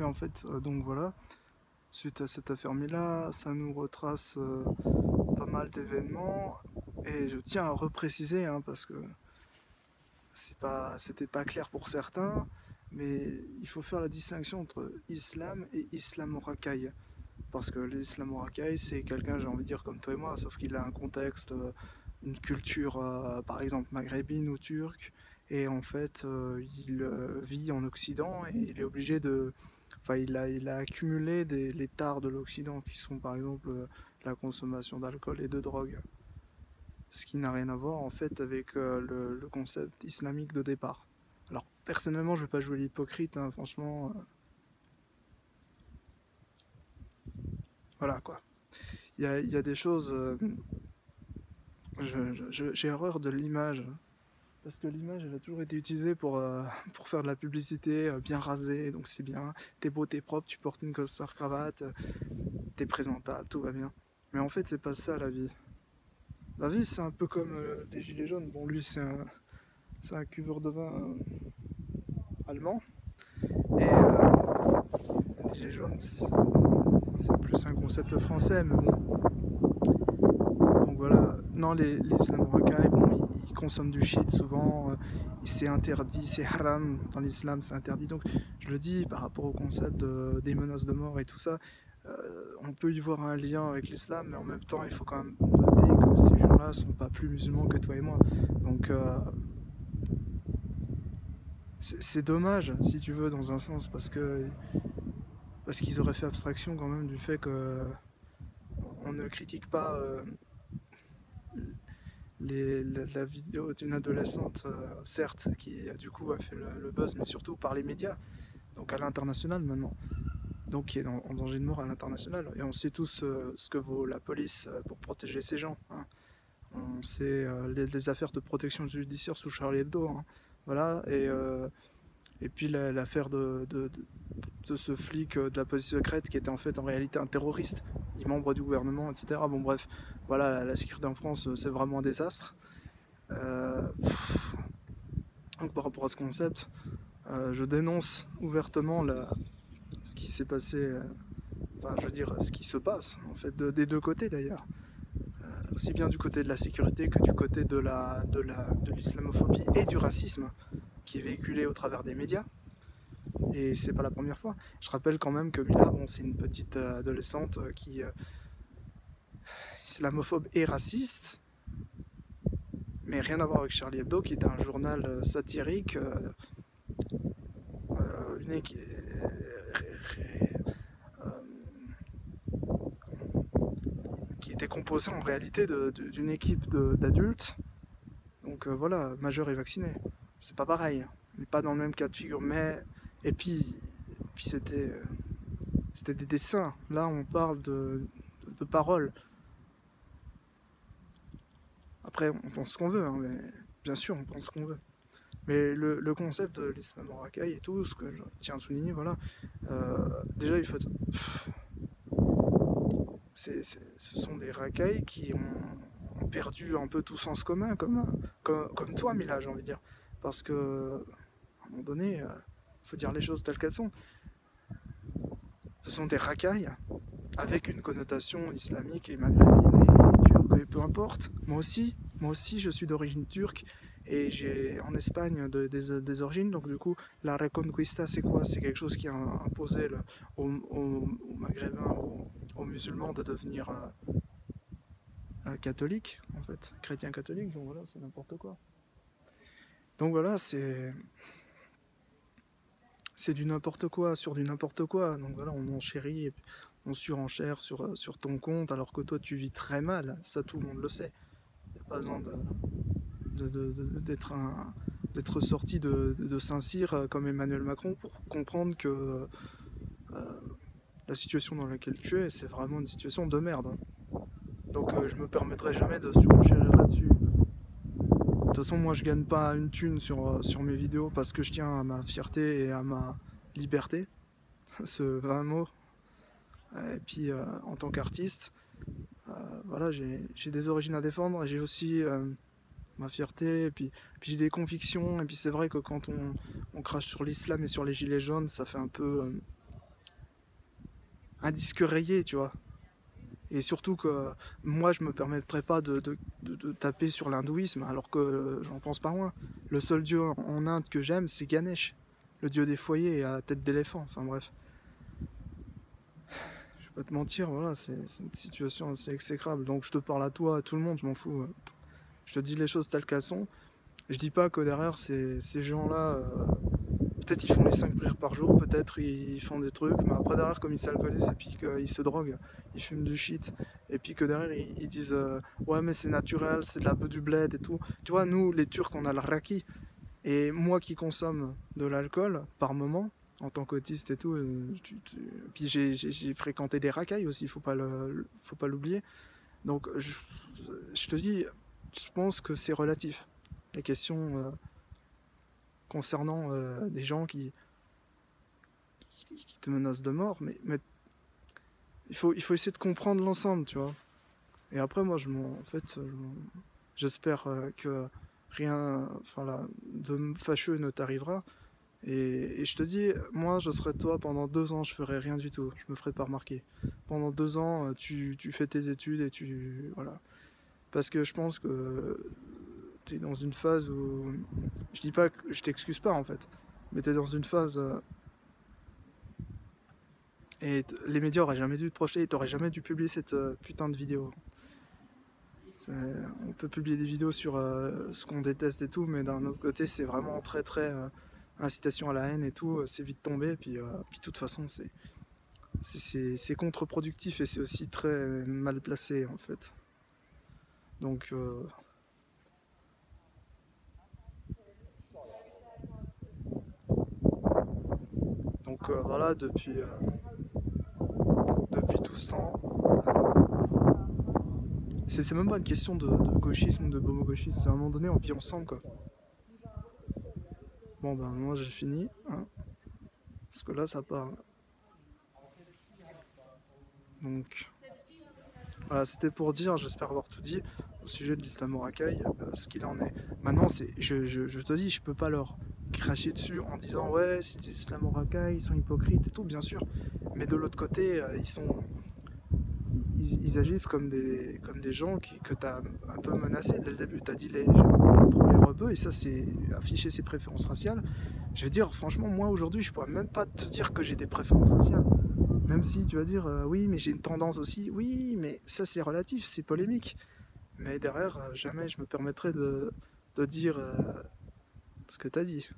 Et en fait, donc voilà, suite à cette affaire-là, ça nous retrace pas mal d'événements. Et je tiens à repréciser, hein, parce que c'était pas clair pour certains, mais il faut faire la distinction entre islam et islamo-racaille. Parce que l'islamo-racaille, c'est quelqu'un, j'ai envie de dire, comme toi et moi, sauf qu'il a un contexte, une culture, par exemple, maghrébine ou turque, et en fait, il vit en Occident et il est obligé de. Enfin, il a accumulé les tares de l'Occident, qui sont par exemple la consommation d'alcool et de drogue. Ce qui n'a rien à voir en fait avec le concept islamique de départ. Alors, personnellement, je ne vais pas jouer l'hypocrite, hein, franchement. Voilà quoi. Il y a des choses. J'ai horreur de l'image. Parce que l'image, elle a toujours été utilisée pour faire de la publicité bien rasée, donc c'est bien. T'es beau, t'es propre, tu portes une costard cravate, t'es présentable, tout va bien. Mais en fait, c'est pas ça la vie. La vie, c'est un peu comme les Gilets jaunes. Bon, lui, c'est un cuveur de vin allemand. Et les Gilets jaunes, c'est plus un concept français, mais bon. Donc voilà. Non, les Islamo-Racailles, bon, ils consomment du shit souvent. C'est interdit, c'est haram. Dans l'islam, c'est interdit. Donc je le dis par rapport au concept des menaces de mort et tout ça. On peut y voir un lien avec l'islam, mais en même temps, il faut quand même noter que ces gens-là sont pas plus musulmans que toi et moi. Donc c'est dommage, si tu veux, dans un sens, parce qu'ils auraient fait abstraction quand même du fait que on ne critique pas la vidéo d'une adolescente, certes, qui du coup a fait le buzz, mais surtout par les médias, donc à l'international maintenant, donc qui est en danger de mort à l'international. Et on sait tous ce que vaut la police pour protéger ces gens, hein. On sait les affaires de protection judiciaire sous Charlie Hebdo, hein. Voilà, et puis l'affaire de ce flic de la police secrète qui était en fait en réalité un terroriste, il est membre du gouvernement, etc. Bon bref, voilà, la sécurité en France, c'est vraiment un désastre. Euh, donc par rapport à ce concept, je dénonce ouvertement ce qui s'est passé, enfin je veux dire ce qui se passe en fait des deux côtés d'ailleurs. Aussi bien du côté de la sécurité que du côté de l'islamophobie et du racisme qui est véhiculé au travers des médias. Et c'est pas la première fois. Je rappelle quand même que Mila, bon, c'est une petite adolescente qui est islamophobe et raciste, mais rien à voir avec Charlie Hebdo, qui est un journal satirique, une, qui était composé en réalité d'une équipe d'adultes, donc voilà, majeurs et vaccinés. C'est pas pareil, on n'est pas dans le même cas de figure, mais et puis c'était des dessins. Là, on parle de paroles. Après, on pense ce qu'on veut, hein, mais bien sûr, on pense ce qu'on veut. Mais le concept de l'islamo-racaille et tout, ce que je tiens à souligner, voilà, déjà, il faut être, ce sont des racailles qui ont perdu un peu tout sens commun, comme toi, Mila, j'ai envie de dire. Parce que, à un moment donné, il faut dire les choses telles qu'elles sont. Ce sont des racailles avec une connotation islamique et maghrébine et turque, mais peu importe. Moi aussi, je suis d'origine turque et j'ai en Espagne des origines. Donc du coup, la reconquista, c'est quoi? C'est quelque chose qui a imposé aux Maghrébins, aux musulmans de devenir catholiques, en fait, chrétiens catholiques. Donc voilà, c'est n'importe quoi. Donc voilà, c'est du n'importe quoi sur du n'importe quoi. Donc voilà, on enchérit, on surenchère sur ton compte alors que toi tu vis très mal. Ça, tout le monde le sait. Il n'y a pas besoin d'être sorti de Saint-Cyr comme Emmanuel Macron pour comprendre que la situation dans laquelle tu es, c'est vraiment une situation de merde, hein. Donc je me permettrai jamais de surenchérir là-dessus. De toute façon, moi je gagne pas une thune sur mes vidéos parce que je tiens à ma fierté et à ma liberté, ce vain mot. Et puis en tant qu'artiste, voilà, j'ai des origines à défendre et j'ai aussi ma fierté, et puis j'ai des convictions, et puis c'est vrai que quand on crache sur l'islam et sur les gilets jaunes, ça fait un peu un disque rayé, tu vois. Et surtout que moi, je me permettrais pas de taper sur l'hindouisme, alors que j'en pense pas moins. Le seul dieu en Inde que j'aime, c'est Ganesh, le dieu des foyers à tête d'éléphant. Enfin bref, je vais pas te mentir, voilà, c'est une situation assez exécrable. Donc je te parle à toi, à tout le monde, je m'en fous. Je te dis les choses telles qu'elles sont. Je dis pas que derrière ces gens-là, peut-être ils font les 5 prières par jour, peut-être ils font des trucs, mais après derrière, comme ils s'alcoolisent et puis qu'ils se droguent, ils fument du shit, et puis que derrière ils disent ouais, mais c'est naturel, c'est de la du bled et tout. Tu vois, nous les Turcs, on a le raki, et moi qui consomme de l'alcool par moment, en tant qu'autiste et tout, puis j'ai fréquenté des racailles aussi, faut pas l'oublier. Donc je te dis, je pense que c'est relatif. Les questions concernant des gens qui te menacent de mort, mais il faut essayer de comprendre l'ensemble, tu vois. Et après, moi, en fait, j'espère que rien, enfin là, de fâcheux ne t'arrivera. Et je te dis, moi, je serais toi pendant 2 ans, je ferais rien du tout, je me ferais pas remarquer. Pendant 2 ans, tu fais tes études et voilà. Parce que je pense que tu es dans une phase où, je dis pas que je t'excuse pas en fait, mais tu es dans une phase et les médias auraient jamais dû te projeter, t'aurais jamais dû publier cette putain de vidéo. On peut publier des vidéos sur ce qu'on déteste et tout, mais d'un autre côté, c'est vraiment très très incitation à la haine et tout, c'est vite tombé, puis de toute façon, c'est contre-productif et c'est aussi très mal placé en fait. Donc voilà, depuis tout ce temps, c'est même pas une question de gauchisme ou de bomo-gauchisme, à un moment donné, on vit ensemble quoi. Bon ben moi j'ai fini, hein, parce que là ça parle. Donc voilà, c'était pour dire, j'espère avoir tout dit au sujet de l'islamo-racaille, ce qu'il en est. Maintenant, je te dis, je peux pas leur cracher dessus en disant ouais, c'est des islamo-racailles, ils sont hypocrites et tout, bien sûr. Mais de l'autre côté, ils agissent comme des gens que tu as un peu menacés dès le début. Tu as dit trop les rebeux, et ça, c'est afficher ses préférences raciales. Je veux dire, franchement, moi aujourd'hui, je pourrais même pas te dire que j'ai des préférences raciales. Même si tu vas dire oui, mais j'ai une tendance aussi. Oui, mais ça, c'est relatif, c'est polémique. Mais derrière, jamais je me permettrais de dire ce que tu as dit.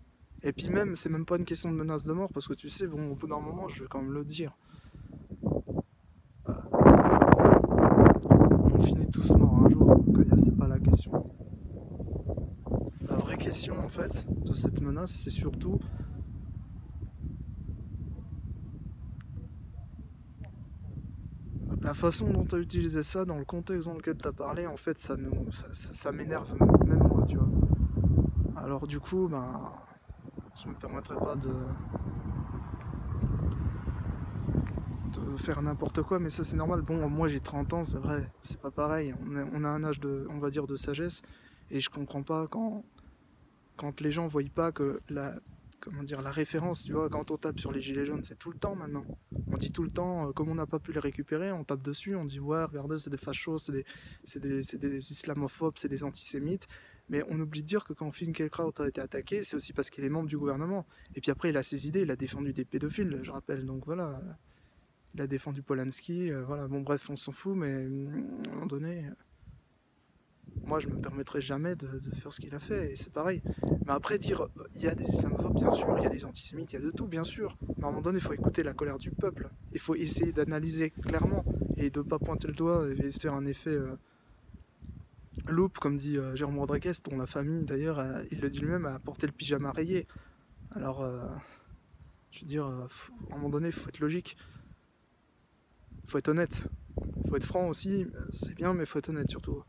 Et puis même, c'est même pas une question de menace de mort, parce que tu sais, bon, au bout d'un moment, je vais quand même le dire. On finit tous morts un jour, donc c'est pas la question. La vraie question, en fait, de cette menace, c'est surtout la façon dont tu as utilisé ça, dans le contexte dans lequel tu as parlé, en fait, ça m'énerve, même moi, tu vois. Alors du coup, ben, je me permettrai pas de faire n'importe quoi, mais ça c'est normal. Bon, moi j'ai 30 ans, c'est vrai, c'est pas pareil. On a un âge on va dire, de sagesse, et je comprends pas quand les gens voient pas que la référence, tu vois, quand on tape sur les gilets jaunes, c'est tout le temps maintenant. On dit tout le temps, comme on n'a pas pu les récupérer, on tape dessus, on dit ouais, regardez, c'est des fachos, c'est des islamophobes, c'est des antisémites. Mais on oublie de dire que quand Finkielkraut a été attaqué, c'est aussi parce qu'il est membre du gouvernement. Et puis après, il a ses idées, il a défendu des pédophiles, je rappelle. Donc voilà, il a défendu Polanski, voilà. Bon bref, on s'en fout, mais à un moment donné, moi je me permettrai jamais de faire ce qu'il a fait, et c'est pareil. Mais après dire, il y a des islamophobes, bien sûr, il y a des antisémites, il y a de tout, bien sûr. Mais à un moment donné, il faut écouter la colère du peuple. Il faut essayer d'analyser clairement, et de ne pas pointer le doigt et faire un effet loupe, comme dit Jérôme Rodriguez, dont la famille d'ailleurs, il le dit lui-même, a porté le pyjama rayé. Alors, je veux dire, à un moment donné, il faut être logique. Il faut être honnête. Il faut être franc aussi, c'est bien, mais il faut être honnête surtout.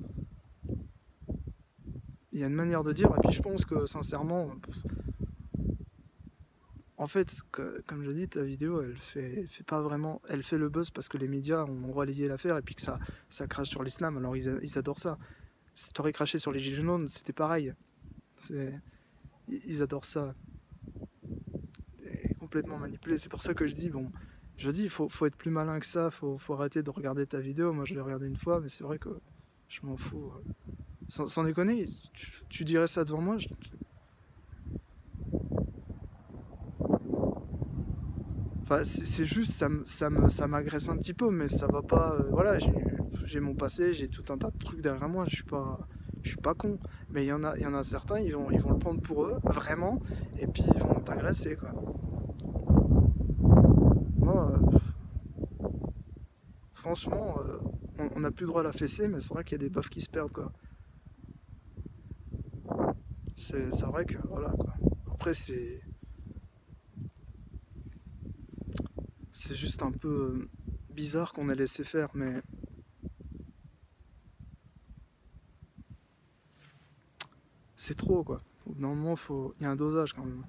Il y a une manière de dire, et puis je pense que sincèrement, en fait, comme je dis, ta vidéo, elle fait pas vraiment, elle fait le buzz parce que les médias ont relayé l'affaire et puis que ça crache sur l'islam. Alors ils adorent ça. Si t'aurais craché sur les gilets jaunes, c'était pareil. Ils adorent ça. Et complètement manipulé. C'est pour ça que je dis, bon, Je dis, faut être plus malin que ça, faut arrêter de regarder ta vidéo. Moi, je l'ai regardé une fois, mais c'est vrai que je m'en fous. Sans déconner, tu dirais ça devant moi, enfin, c'est juste, ça m'agresse un petit peu, mais ça va pas. Voilà, j'ai mon passé, j'ai tout un tas de trucs derrière moi, je suis pas con. Mais il y en a certains, ils vont le prendre pour eux, vraiment, et puis ils vont t'agresser, quoi. Moi, franchement, on n'a plus droit à la fessée, mais c'est vrai qu'il y a des baffes qui se perdent, quoi. C'est vrai que, voilà, quoi. Après, c'est juste un peu bizarre qu'on ait laissé faire, mais c'est trop, quoi. Au bout d'un moment, il y a un dosage quand même.